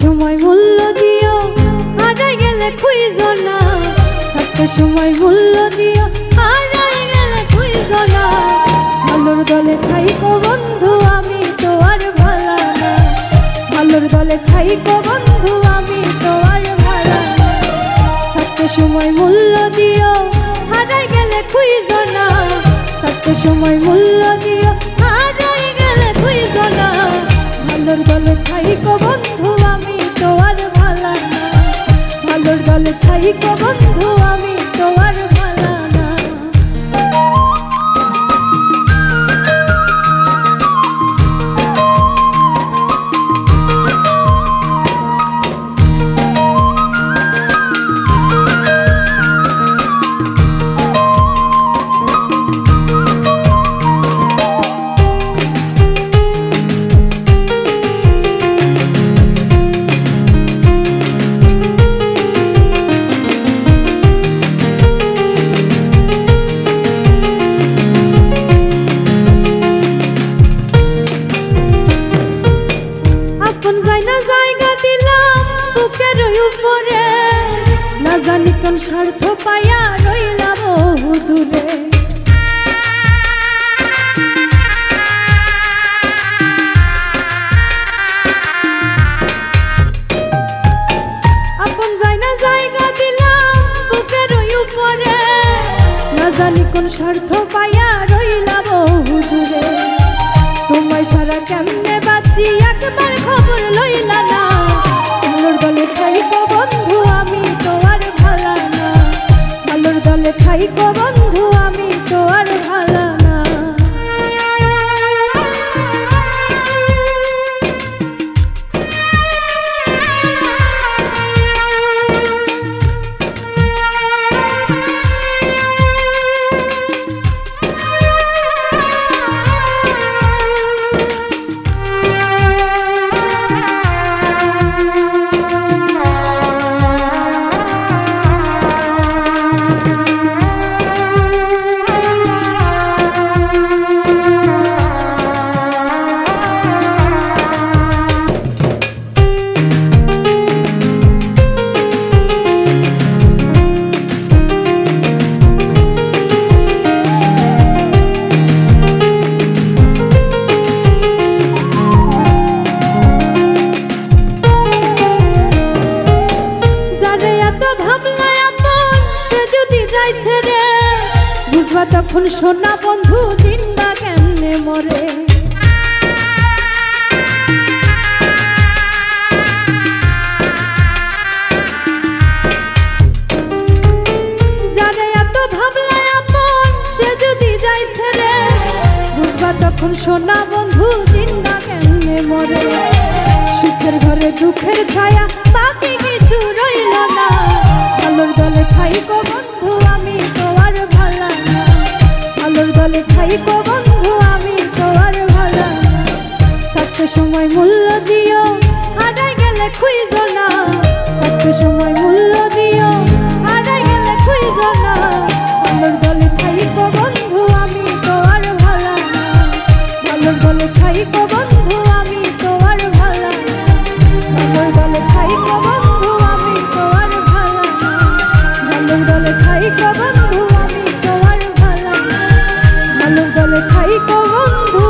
সময় মূল্য দিও হারাই গেলে খুঁজো না, থাকতে সময় মূল্য দিও হারাই গেলে খুঁজো না। ভালোর দলে থাইকো বন্ধু আমি তো আর ভালো না, ভালোর দলে থাইকো বন্ধু আমি তো আর ভালো না। থাকতে সময় মূল্য দিও হারাই গেলে খুঁজো না, থাকতে সময় মূল্য দিও হারাই গেলে খুঁজো না। ভালোর দলে থাইকো বন্ধু আমি তো আর ভালো না, ভালোর দলে থাইকো বন্ধু আমি তো আর ভালো না। না জানি কোন স্বার্থ পাইয়া রইলাম বহু দূরে, আপন যায় না জায়গা দিলাম বুকের উপরে। না জানি কোন স্বার্থ পাইয়া রইলাম বহু দূরে, তোমায় ছাড়া কেমনে বাঁচি একবার খবর লইলা না। ভালোর দলে থাইকো বন্ধু আমি তো আর ভালো না, ভালোর দলে থাইকো বন্ধু আমি তো আর ভালো না। বুঝবা তখন সোনা বন্ধু জিন্দা কেমনে মরে। যারে এত ভাবলা আপন সে যদি যাই ছেড়ে, বুঝবা তখন সোনা বন্ধু জিন্দা কেমনে মরে। সুখের ঘরে দুঃখের ছায়া বাকি কিছু রইল না, ভালোর দলে থাইকো বন্ধু আমি তো আর ভালো না, ভালোর দলে থাইকো বন্ধু আমি তো আর ভালো না। থাকতে সময় মূল্য দিও হারাই গেলে খুঁজো না, থাকতে সময় মূল্য দিও হারাই গেলে খুঁজো না। ভালোর দলে থাইকো বন্ধু আমি তো আর ভালো না, ভালোর দলে থাইকো বন্ধু আমি তো আর ভালো না, ভালোর দলে থাইকো বন্ধু আমি তো আর ভালো না, ভালোর দলে থাইকো বন্ধু আমি তো আর ভালো না, ভালোর দলে থাইকো বন্ধু।